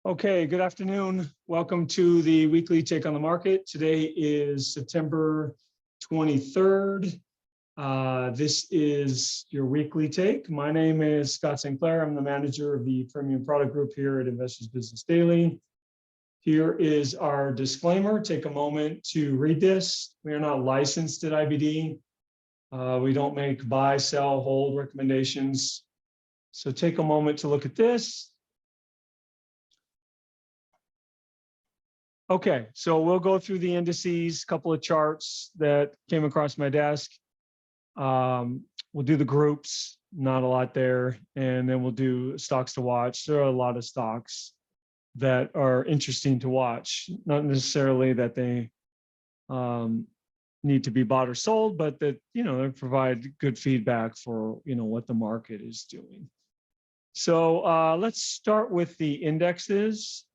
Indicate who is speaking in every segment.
Speaker 1: Okay, good afternoon. Welcome to the weekly take on the market. Today is September 23rd. This is your weekly take. My name is Scott St. Clair. I'm the manager of the Premium Product Group here at Investors Business Daily. Here is our disclaimer. Take a moment to read this. We are not licensed at IBD. We don't make buy, sell, hold recommendations. So take a moment to look at this. Okay, so we'll go through the indices, a couple of charts that came across my desk. We'll do the groups, not a lot there, and then we'll do stocks to watch. There are a lot of stocks that are interesting to watch, not necessarily that they need to be bought or sold, but that, they provide good feedback for, what the market is doing. So let's start with the indexes.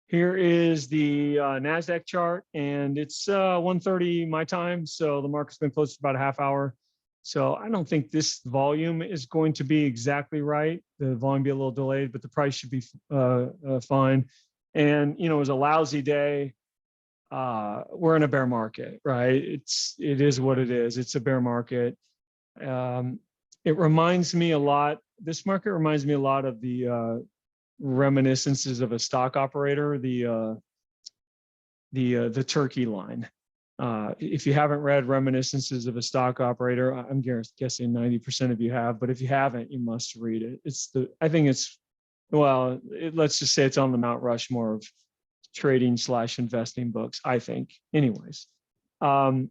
Speaker 1: Here is the NASDAQ chart, and it's 1:30 my time, so the market's been closed for about a half hour. So I don't think this volume is going to be exactly right. The volume be a little delayed, but the price should be fine. And, it was a lousy day. We're in a bear market, right? It is what it is. It's a bear market. It reminds me a lot, this market reminds me a lot of the reminiscences of a stock operator, the turkey line. If you haven't read Reminiscences of a Stock Operator, I'm guessing 90% of you have, but if you haven't, you must read it. Let's just say it's on the Mount Rushmore of trading/investing books, I think. Anyways, the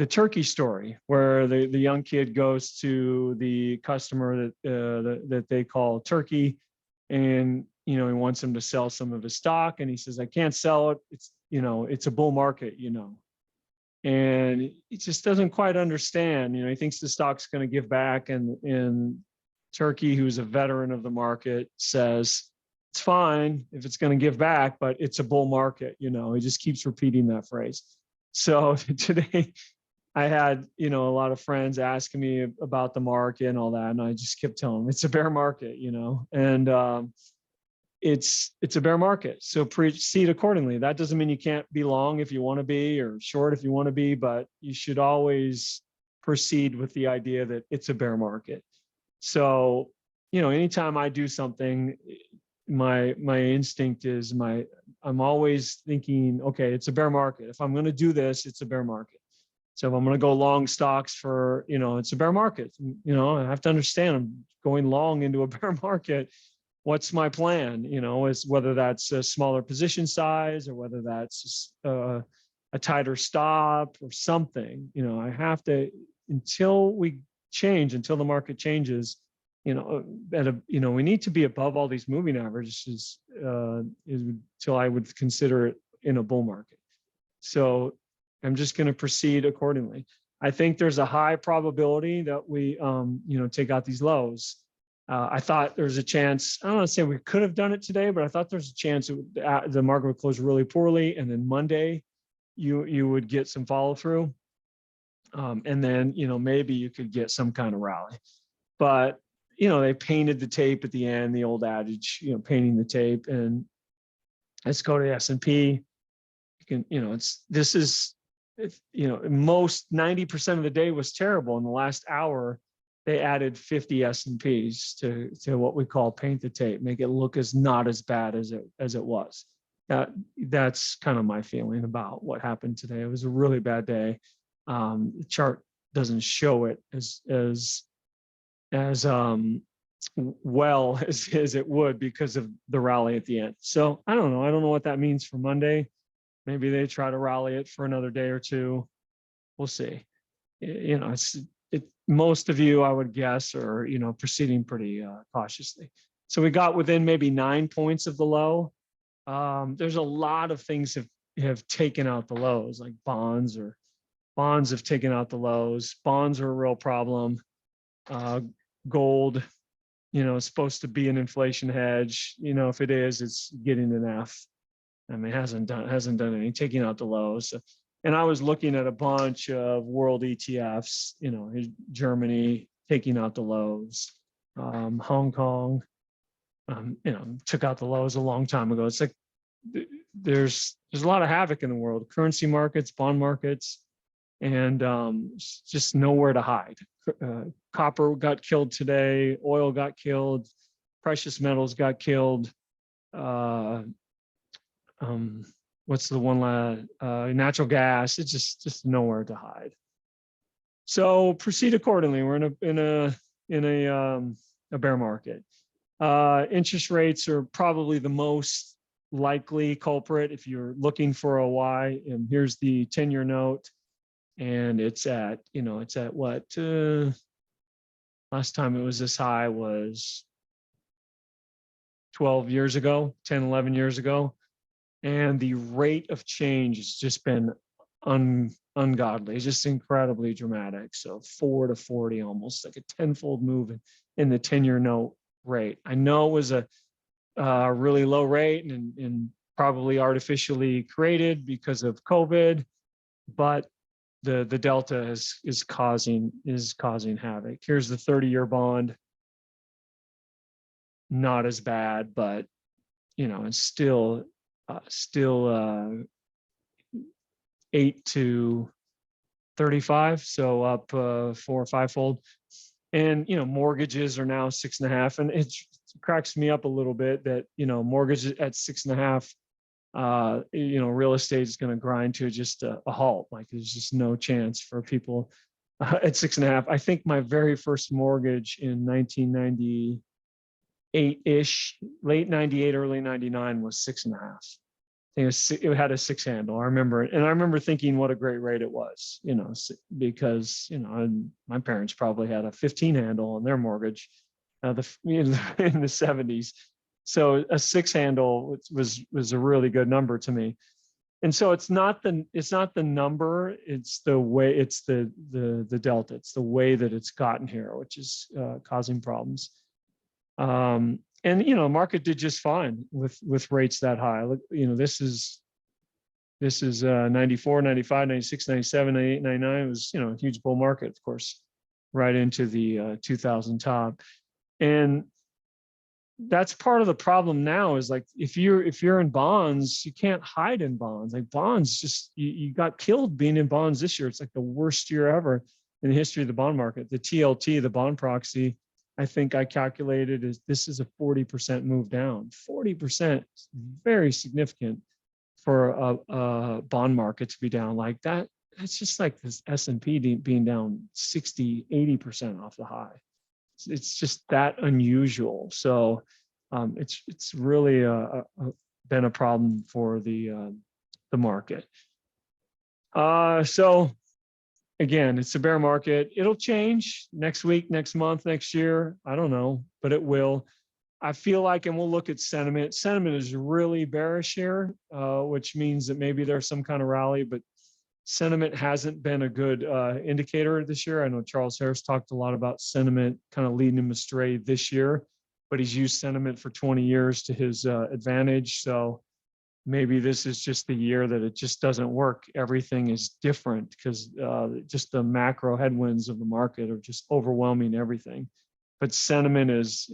Speaker 1: turkey story, where the young kid goes to the customer that they call Turkey, and he wants him to sell some of his stock, and he says, I can't sell it. It's a bull market, and he just doesn't quite understand. He thinks the stock's going to give back, and Turkey, who's a veteran of the market, says it's fine if it's going to give back, but it's a bull market. He just keeps repeating that phrase. So today I had, a lot of friends asking me about the market and all that. And I just kept telling them it's a bear market, and it's a bear market. So proceed accordingly. That doesn't mean you can't be long if you want to be, or short if you want to be, but you should always proceed with the idea that it's a bear market. So, anytime I do something, my instinct is I'm always thinking, okay, it's a bear market. If I'm going to do this, it's a bear market. So if I'm going to go long stocks for, it's a bear market, I have to understand I'm going long into a bear market. What's my plan? Is whether that's a smaller position size or whether that's a tighter stop or something, I have to, until the market changes, we need to be above all these moving averages until I would consider it in a bull market. So I'm just going to proceed accordingly. I think there's a high probability that we, take out these lows. I thought there was a chance, I don't want to say we could have done it today, but I thought there's a chance the market would close really poorly. And then Monday, you would get some follow through. And then, maybe you could get some kind of rally. But, they painted the tape at the end, the old adage, painting the tape. And let's go to the S&P. You can, most 90% of the day was terrible. In the last hour, they added 50 S&Ps to what we call paint the tape, make it look not as bad as it was. That's kind of my feeling about what happened today. It was a really bad day. The chart doesn't show it as well as it would because of the rally at the end. So I don't know. I don't know what that means for Monday. Maybe they try to rally it for another day or two. We'll see. Most of you, I would guess, are proceeding pretty cautiously. So we got within maybe 9 points of the low. There's a lot of things have taken out the lows, like bonds have taken out the lows. Bonds are a real problem. Gold, is supposed to be an inflation hedge. If it is, it's getting an F. I mean, hasn't done any, taking out the lows. And I was looking at a bunch of world ETFs, Germany, taking out the lows. Hong Kong, took out the lows a long time ago. It's like there's a lot of havoc in the world, currency markets, bond markets, and just nowhere to hide. Copper got killed today. Oil got killed. Precious metals got killed. What's the one? Natural gas. It's just nowhere to hide. So proceed accordingly. We're in a bear market. Interest rates are probably the most likely culprit if you're looking for a why. And here's the 10-year note, and it's at what? Last time it was this high was 12 years ago, 10, 11 years ago. And the rate of change has just been ungodly. It's just incredibly dramatic. So 4 to 40, almost like a tenfold move in the 10-year note rate. I know it was a really low rate and probably artificially created because of COVID, but the delta is causing havoc. Here's the 30-year bond. Not as bad, but it's still 8 to 35, so up 4 or 5-fold. And mortgages are now 6.5, and it cracks me up a little bit that mortgages at 6.5, real estate is going to grind to just a halt. Like there's just no chance for people at 6.5. I think my very first mortgage in 1998-ish, late 98, early 99 was 6.5. I think it had a 6 handle. I remember thinking what a great rate it was, because my parents probably had a 15 handle on their mortgage, in the 70s. So a 6 handle was a really good number to me. And so it's not the number, it's the way, it's the delta, it's the way that it's gotten here, which is causing problems. And market did just fine with rates that high. This is 94, 95, 96, 97, 98, 99. It was a huge bull market, of course, right into the 2000 top. And that's part of the problem now is like if you're in bonds, you can't hide in bonds. Like bonds, just you got killed being in bonds this year. It's like the worst year ever in the history of the bond market. The TLT, the bond proxy, I think I calculated this is a 40% move down. 40% is very significant for a bond market to be down like that. It's just like this S&P being down 60, 80% off the high. It's just that unusual. So it's really been a problem for the market. So again, it's a bear market. It'll change next week, next month, next year. I don't know, but it will. I feel like, and we'll look at sentiment. Sentiment is really bearish here, which means that maybe there's some kind of rally, but sentiment hasn't been a good indicator this year. I know Charles Harris talked a lot about sentiment kind of leading him astray this year, but he's used sentiment for 20 years to his advantage. So maybe this is just the year that it just doesn't work. Everything is different because just the macro headwinds of the market are just overwhelming everything. But sentiment is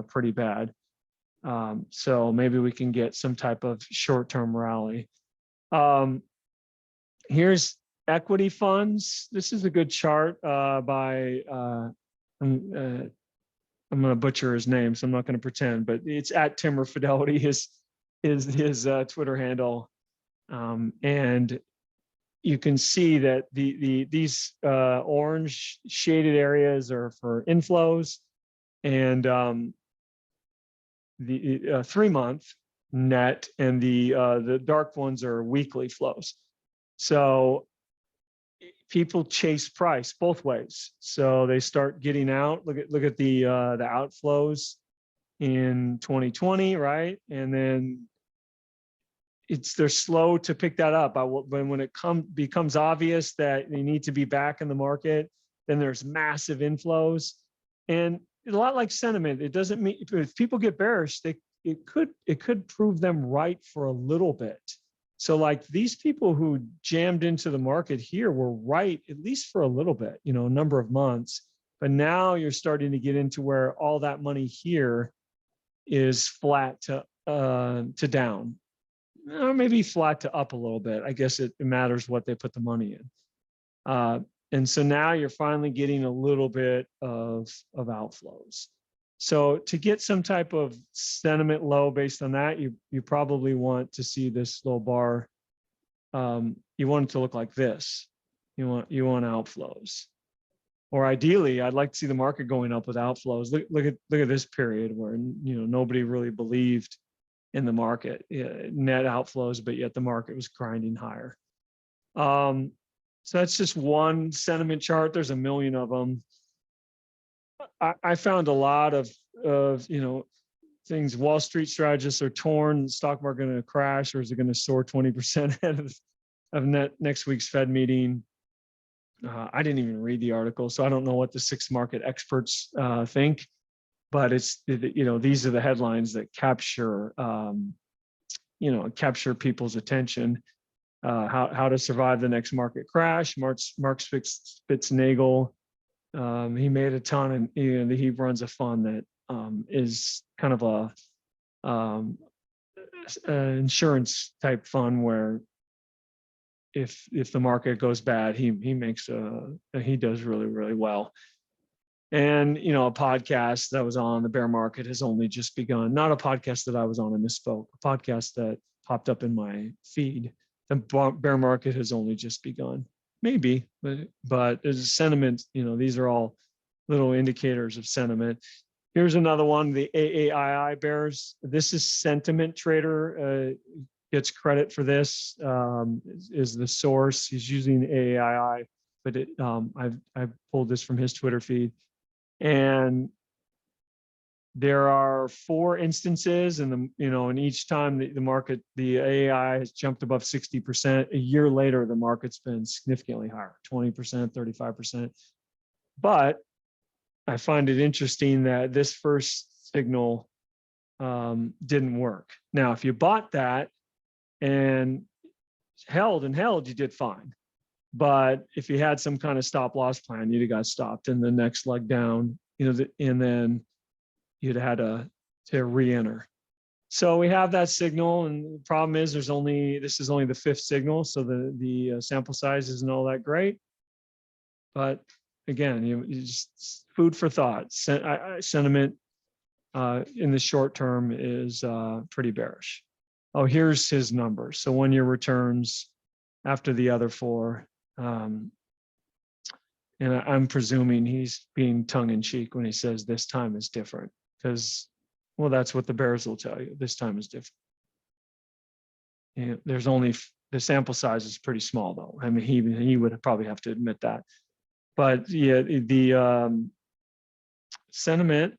Speaker 1: pretty bad. So maybe we can get some type of short-term rally. Here's equity funds. This is a good chart by, I'm going to butcher his name, so I'm not going to pretend, but it's at Timber Fidelity, his Twitter handle. And you can see that these orange shaded areas are for inflows, and the 3-month net, and the dark ones are weekly flows. So people chase price both ways. So they start getting out. Look at the outflows in 2020, right? And then they're slow to pick that up. When it becomes obvious that they need to be back in the market, then there's massive inflows. And a lot like sentiment, it doesn't mean if people get bearish, it could prove them right for a little bit. So like these people who jammed into the market here were right, at least for a little bit, a number of months. But now you're starting to get into where all that money here is flat to down, or maybe flat to up a little bit. I guess it matters what they put the money in. And so now you're finally getting a little bit of outflows. So to get some type of sentiment low based on that, you probably want to see this little bar. You want it to look like this. You want outflows. Or ideally, I'd like to see the market going up with outflows. Look at this period where nobody really believed in the market, net outflows, but yet the market was grinding higher. So that's just one sentiment chart. There's a million of them. I found a lot of things. Wall Street strategists are torn. Stock market going to crash, or is it going to soar 20% ahead of next week's Fed meeting? I didn't even read the article, so I don't know what the 6 market experts think. But it's these are the headlines that capture capture people's attention. How to survive the next market crash. Mark Spitznagel, he made a ton, and he runs a fund that is kind of an insurance type fund where if the market goes bad, he does really, really well. And a podcast that was on, the bear market has only just begun. Not a podcast that I was on, I misspoke. A podcast that popped up in my feed. The bear market has only just begun. Maybe, but as a sentiment, these are all little indicators of sentiment. Here's another one, the AAII bears. This is Sentiment Trader, gets credit for this, is the source. He's using AAII, but I've pulled this from his Twitter feed. And there are 4 instances, and and each time the market, the AI has jumped above 60%. A year later, the market's been significantly higher, 20%, 35%. But I find it interesting that this first signal didn't work. Now, if you bought that and held, you did fine. But if you had some kind of stop loss plan, you'd have got stopped in the next leg down, and then you'd have had to re-enter. So we have that signal, and the problem is this is only the 5th signal, so the sample size isn't all that great. But again, you just food for thought. Sentiment in the short term is pretty bearish. Oh, here's his numbers. So 1-year returns after the other 4. And I'm presuming he's being tongue-in-cheek when he says this time is different, because, well, that's what the bears will tell you. This time is different. There's only, the sample size is pretty small, though. I mean, he would probably have to admit that. But yeah, the sentiment,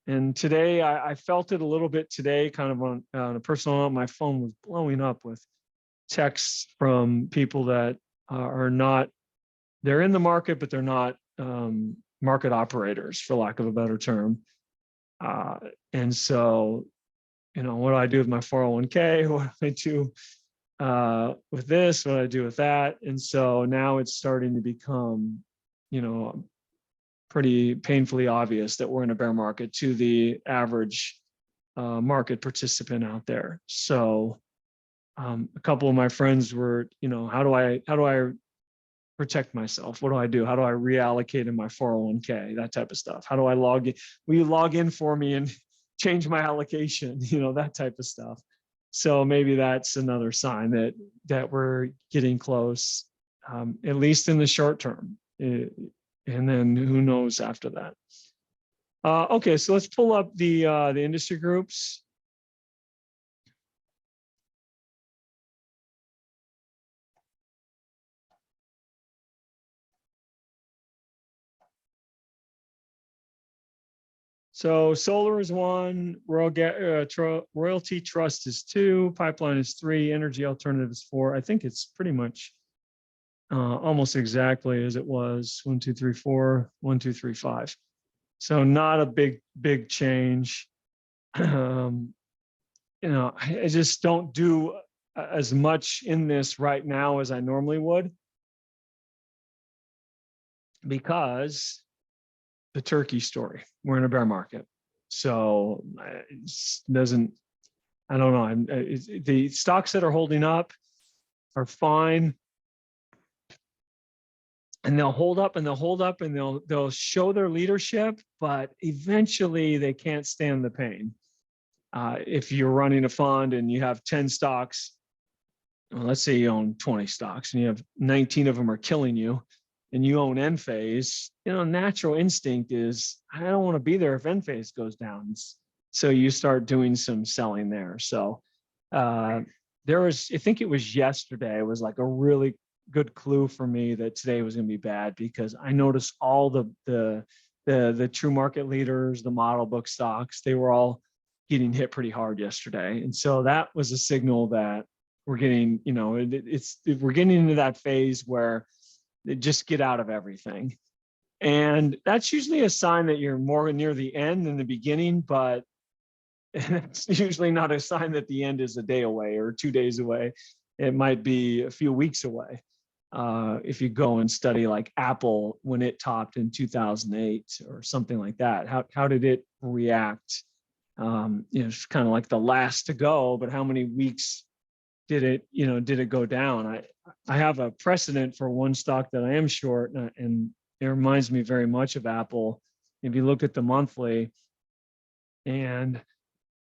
Speaker 1: and today I felt it a little bit today, kind of on a personal note. My phone was blowing up with texts from people that are not, they're in the market, but they're not market operators, for lack of a better term. And so, what do I do with my 401k? What do I do with this? What do I do with that? And so now it's starting to become, pretty painfully obvious that we're in a bear market to the average market participant out there. So a couple of my friends were, how do I protect myself? What do I do? How do I reallocate in my 401k? That type of stuff. How do I log in? Will you log in for me and change my allocation? That type of stuff. So maybe that's another sign that we're getting close, at least in the short term. And then who knows after that. Okay, so let's pull up the industry groups. So solar is 1, royalty trust is 2, pipeline is 3, energy alternative is 4. I think it's pretty much almost exactly as it was 1, 2, 3, 4, 1, 2, 3, 5. So not a big change. I just don't do as much in this right now as I normally would, because the turkey story. We're in a bear market. So it doesn't, I don't know. The stocks that are holding up are fine. And they'll hold up and they'll hold up and they'll show their leadership, but eventually they can't stand the pain. If you're running a fund and you have 10 stocks, well, let's say you own 20 stocks and you have 19 of them are killing you, and you own end phase, natural instinct is, I don't want to be there if end phase goes down. So you start doing some selling there. So there was, I think it was yesterday, it was like a really good clue for me that today was going to be bad, because I noticed all the true market leaders, the model book stocks, they were all getting hit pretty hard yesterday. And so that was a signal that we're getting, we're getting into that phase where they just get out of everything. And that's usually a sign that you're more near the end than the beginning, but it's usually not a sign that the end is a day away or 2 days away. It might be a few weeks away. If you go and study like Apple when it topped in 2008 or something like that, how did it react? It's kind of like the last to go, but how many weeks did it go down? I have a precedent for one stock that I am short, and it reminds me very much of Apple. If you look at the monthly, and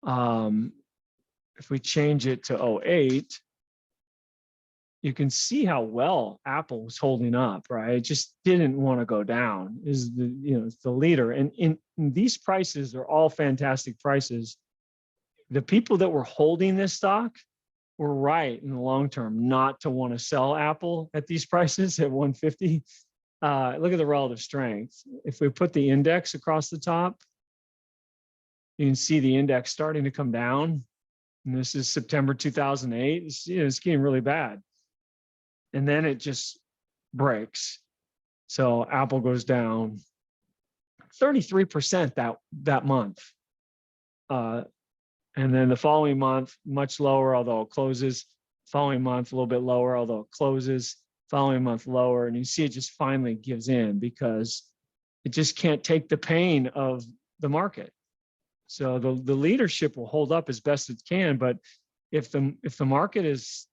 Speaker 1: if we change it to 08, you can see how well Apple was holding up, right? It just didn't want to go down. It's the leader. And in these prices are all fantastic prices. The people that were holding this stock were right in the long term not to want to sell Apple at these prices at 150. Look at the relative strength. If we put the index across the top, you can see the index starting to come down. And this is September 2008. It's getting really bad. And then it just breaks. So Apple goes down 33% that month. And then the following month, much lower, although it closes. Following month, a little bit lower, although it closes. Following month, lower. And you see it just finally gives in because it just can't take the pain of the market. So the leadership will hold up as best it can. But if the market is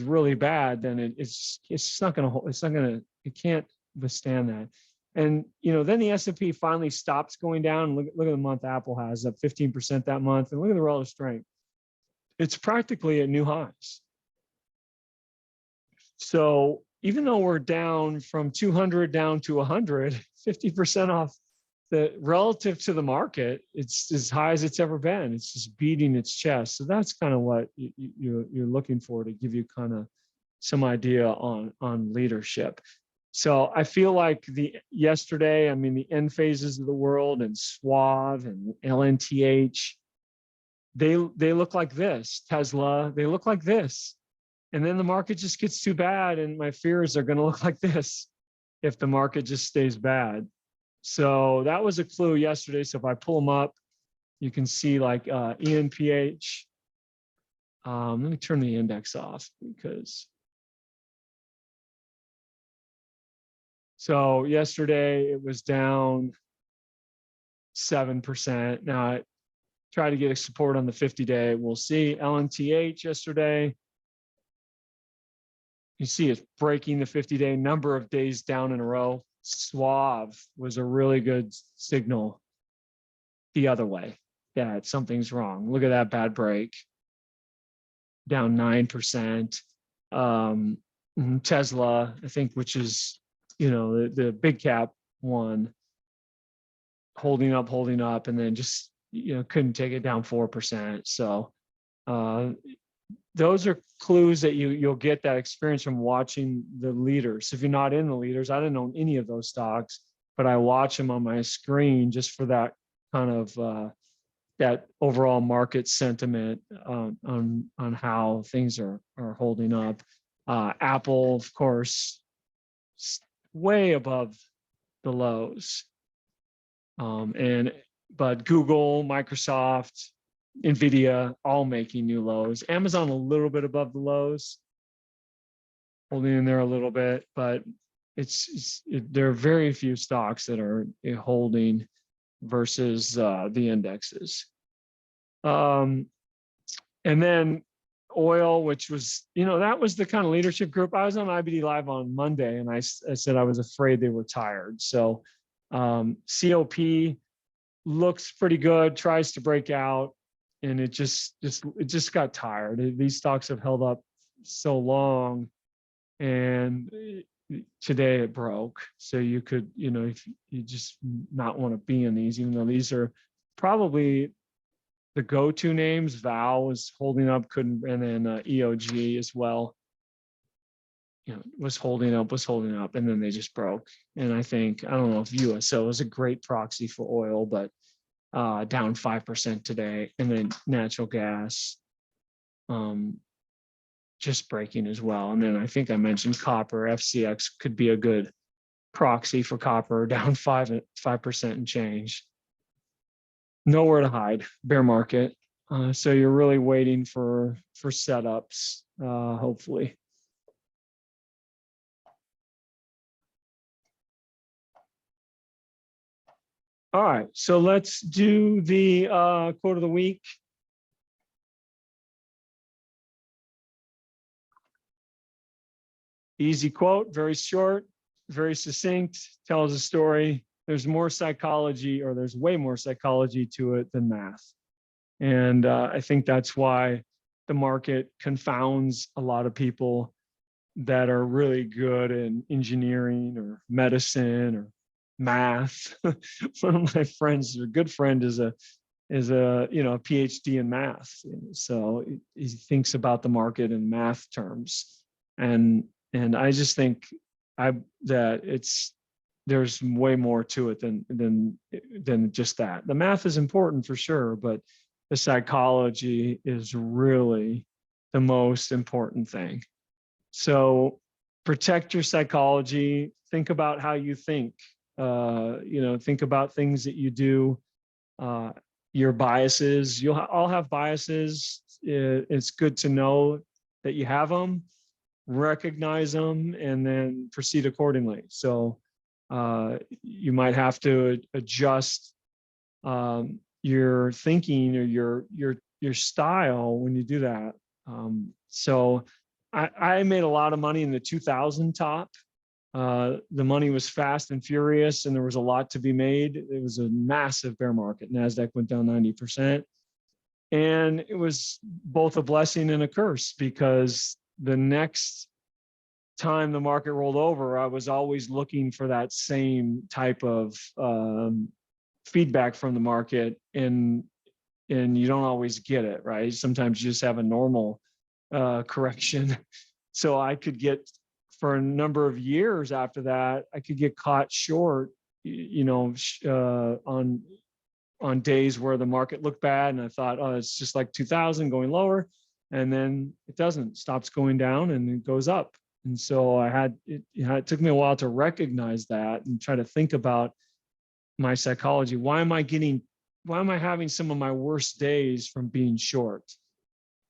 Speaker 1: really bad, then it's not going to, it can't withstand that. And then the S&P finally stops going down. Look at the month Apple has up 15% that month, and look at the relative strength. It's practically at new highs. So even though we're down from 200 down to 100, 50% off the relative to the market, it's as high as it's ever been. It's just beating its chest. So that's kind of what you're looking for to give you kind of some idea on leadership. So I feel like yesterday, the end phases of the world and Schwab and LNTH, they look like this. Tesla, they look like this. And then the market just gets too bad. And my fears are going to look like this if the market just stays bad. So that was a clue yesterday. So if I pull them up, you can see like ENPH. Let me turn the index off because. So yesterday it was down 7%. Now I try to get a support on the 50-day. We'll see. LNTH yesterday. You see it's breaking the 50-day, number of days down in a row. Schwab was a really good signal the other way that something's wrong. Look at that bad break. Down 9%. Tesla, I think, which is, the big cap one, holding up, and then just, couldn't take it down 4%. So those are clues that you'll get that experience from watching the leaders. If you're not in the leaders, I didn't own any of those stocks, but I watch them on my screen just for that kind of that overall market sentiment on how things are holding up. Apple, of course, way above the lows. But Google, Microsoft, NVIDIA, all making new lows. Amazon a little bit above the lows, holding in there a little bit, but there are very few stocks that are holding versus the indexes. And then oil, which was, that was the kind of leadership group. I was on IBD Live on Monday, and I said I was afraid they were tired. So COP looks pretty good, tries to break out, and it just got tired. These stocks have held up so long, and today it broke. So you could, if you just not want to be in these, even though these are probably the go-to names. Val was holding up, and then EOG as well. Was holding up, and then they just broke. And I don't know if USO is a great proxy for oil, but down 5% today. And then natural gas, just breaking as well. And then I think I mentioned copper. FCX could be a good proxy for copper, down 5% and change. Nowhere to hide, bear market. So you're really waiting for setups, hopefully. All right, so let's do the quote of the week. Easy quote, very short, very succinct, tells a story. There's more psychology, or there's way more psychology to it than math. And I think that's why the market confounds a lot of people that are really good in engineering or medicine or math. One of my friends, a good friend, is a PhD in math. So he thinks about the market in math terms. And I just think there's way more to it than just that. The math is important for sure, but the psychology is really the most important thing. So protect your psychology. Think about how you think. Think about things that you do. Your biases. You'll all have biases. It's good to know that you have them, recognize them, and then proceed accordingly. So you might have to adjust your thinking or your style when you do that. So I made a lot of money in the 2000 top. The money was fast and furious, and there was a lot to be made. It was a massive bear market. NASDAQ went down 90%. And it was both a blessing and a curse, because the next time the market rolled over, I was always looking for that same type of feedback from the market, and you don't always get it, right? Sometimes you just have a normal correction. So I could get, for a number of years after that, I could get caught short, on days where the market looked bad, and I thought, oh, it's just like 2000 going lower, and then it doesn't, stops going down and it goes up. And so it took me a while to recognize that and try to think about my psychology. Why am I having some of my worst days from being short?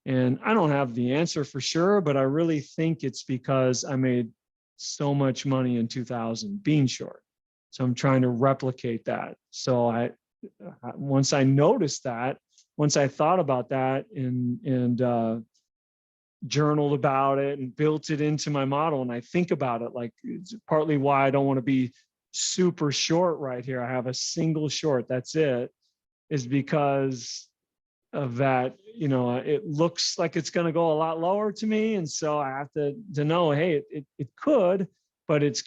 Speaker 1: And I don't have the answer for sure, but I really think it's because I made so much money in 2000 being short. So I'm trying to replicate that. So once I noticed that, once I thought about that and journaled about it and built it into my model, and I think about it, like, it's partly why I don't want to be super short right here. I have a single short, that's it, is because of that. It looks like it's going to go a lot lower to me, and so I have to know, hey, it could, but it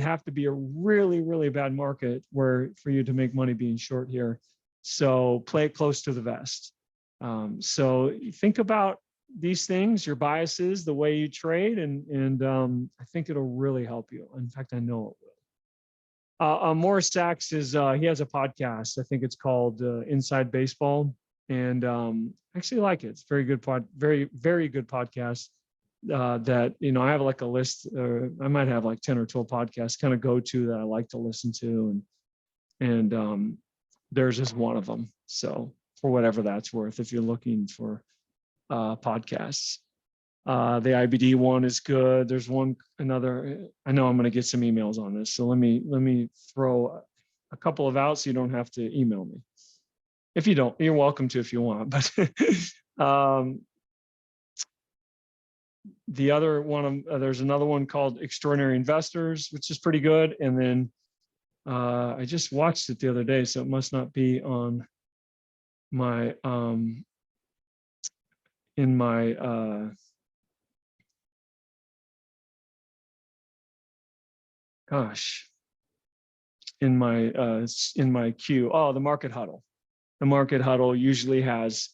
Speaker 1: have to be a really, really bad market for you to make money being short here. So play it close to the vest. So think about these things, your biases, the way you trade, and I think it'll really help you. In fact, I know it will. Morris Sachs he has a podcast. I think it's called Inside Baseball, and I actually like it. It's very good very, very good podcast. That I have like a list. I might have like 10 or 12 podcasts kind of go to that I like to listen to, and theirs is one of them. So for whatever that's worth, if you're looking for podcasts. The IBD one is good. There's another. I know I'm going to get some emails on this, so let me throw a couple of out so you don't have to email me. If you don't, you're welcome to if you want. But the other one, there's another one called Extraordinary Investors, which is pretty good. And then I just watched it the other day, so it must not be on my in my in my queue. Oh, the Market Huddle. The Market Huddle usually has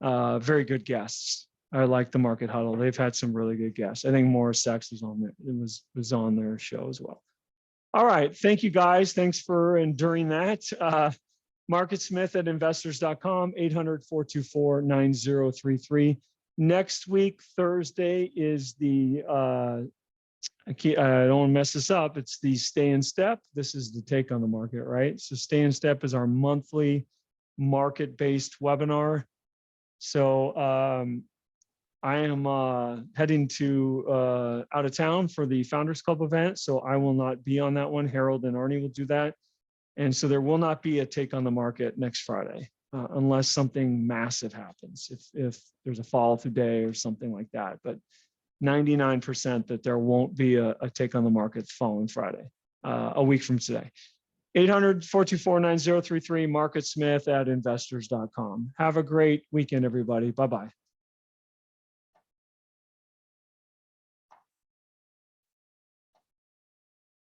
Speaker 1: very good guests. I like the Market Huddle. They've had some really good guests. I think Morris Sachs was on there. It was on their show as well. All right. Thank you, guys. Thanks for enduring that. MarketSmith@investors.com, 800-424-9033. Next week, Thursday, is the, I don't want to mess this up. It's the Stay in Step. This is the Take on the Market, right? So Stay in Step is our monthly market-based webinar. So I am heading to out of town for the Founders Club event, so I will not be on that one. Harold and Arnie will do that. And so there will not be a Take on the Market next Friday, unless something massive happens, if there's a fall today or something like that. But 99% that there won't be a Take on the Market the following Friday, a week from today. 800-424-9033, MarketSmith@investors.com. Have a great weekend, everybody. Bye-bye.